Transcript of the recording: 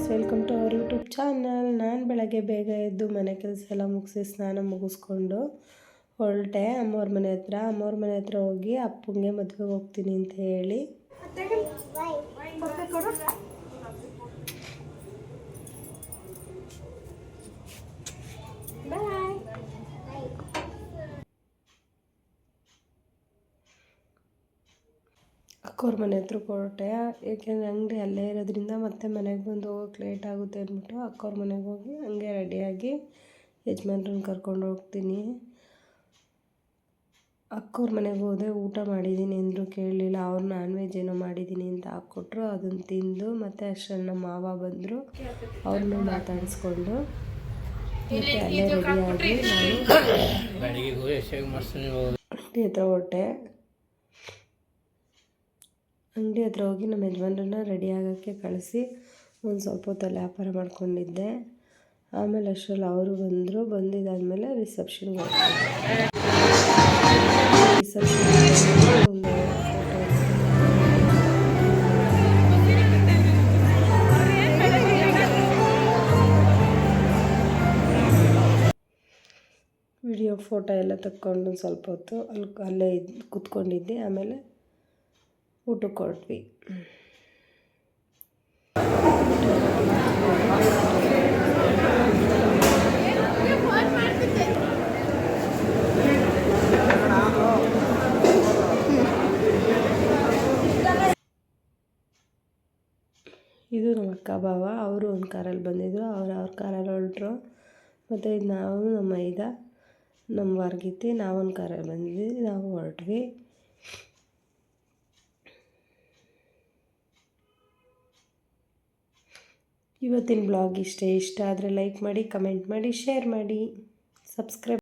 Friends, welcome to our YouTube channel. ನಾನು ಬೆಳಗ್ಗೆ ಬೇಗ ಎದ್ದು ಮನೆ ಕೆಲಸ ಎಲ್ಲ ಮುಗಿಸಿ ಸ್ನಾನ ಮುಗಿಸ್ಕೊಂಡು ಹೊರಟೆ ಅಮ್ಮವ್ರ ಮನೆ ಹತ್ರ ಹೋಗಿ ಅಪ್ಪಂಗೆ ಮದುವೆಗೆ ಹೋಗ್ತೀನಿ ಅಂತ ಹೇಳಿ ಅಕ್ಕವ್ರ ಮನೆ ಹತ್ರಕ್ಕೆ ಹೊರಟೆ. ಏಕೆಂದರೆ ಅಂಗಡಿ ಅಲ್ಲೇ ಇರೋದ್ರಿಂದ ಮತ್ತೆ ಮನೆಗೆ ಬಂದು ಹೋಗೋಕೆ ಲೇಟ್ ಆಗುತ್ತೆ ಅಂದ್ಬಿಟ್ಟು ಅಕ್ಕವ್ರ ಮನೆಗೆ ಹೋಗಿ ಹಂಗೆ ರೆಡಿಯಾಗಿ ಯಜಮಾನ್ರನ್ನ ಕರ್ಕೊಂಡು ಹೋಗ್ತೀನಿ. ಅಕ್ಕವ್ರ ಮನೆಗೆ ಹೋದೆ, ಊಟ ಮಾಡಿದ್ದೀನಿ ಅಂದರೂ ಕೇಳಲಿಲ್ಲ. ಅವ್ರು ನಾನ್ ವೆಜ್ ಏನೋ ಮಾಡಿದ್ದೀನಿ ಅಂತ ಹಾಕ್ಕೊಟ್ರು, ಅದನ್ನು ತಿಂದು ಮತ್ತೆ ಅಷ್ಟರಲ್ಲಿ ನಮ್ಮ ಮಾವ ಬಂದರು. ಅವ್ರನ್ನೂ ಮಾತಾಡಿಸ್ಕೊಂಡು ಮತ್ತು ಅಲ್ಲೇ ರೆಡಿಯಾಗಿ ನಾನು ಅಂಗಡಿ ಹತ್ರ ಹೊರಟೆ. ಅಂಗಡಿ ಹತ್ರ ಹೋಗಿ ನಮ್ಮ ಯಜಮಾನ್ರನ್ನ ರೆಡಿ ಆಗೋಕ್ಕೆ ಕಳಿಸಿ ಒಂದು ಸ್ವಲ್ಪ ಹೊತ್ತಲ್ಲಿ ವ್ಯಾಪಾರ ಮಾಡ್ಕೊಂಡಿದ್ದೆ. ಆಮೇಲೆ ಅಷ್ಟರಲ್ಲಿ ಅವರು ಬಂದರು. ಬಂದಿದ್ದಾದಮೇಲೆ ರಿಸೆಪ್ಷನ್ಗೆ ಹೋಗ್ತಿದ್ದೆ. ಒಂದು ವಿಡಿಯೋ ಫೋಟೋ ಎಲ್ಲ ತಕ್ಕೊಂಡು ಸ್ವಲ್ಪ ಹೊತ್ತು ಅಲ್ಲೇ ಕೂತ್ಕೊಂಡಿದ್ದೆ. ಆಮೇಲೆ ಊಟಕ್ಕೆ ಹೊರಟ್ವಿ. ಇದು ನಮ್ಮ ಅಕ್ಕ ಬಾವ, ಅವರು ಒಂದು ಕಾರಲ್ಲಿ ಬಂದಿದ್ದರು. ಅವ್ರ ಕಾರಲ್ಲಿ ಹೊರಟ್ರು. ಮತ್ತು ನಾವು ನಮ್ಮ ಮೈದ ನಮ್ಮ ವಾರ್ಗಿತ್ತಿ ನಾವೊಂದು ಕಾರಲ್ಲಿ ಬಂದಿದ್ವಿ, ನಾವು ಹೊರಟ್ವಿ. ಇವತ್ತಿನ ಬ್ಲಾಗ್ ಇಷ್ಟ ಆದರೆ ಲೈಕ್ ಮಾಡಿ, ಕಮೆಂಟ್ ಮಾಡಿ, ಶೇರ್ ಮಾಡಿ, ಸಬ್ಸ್ಕ್ರೈಬ್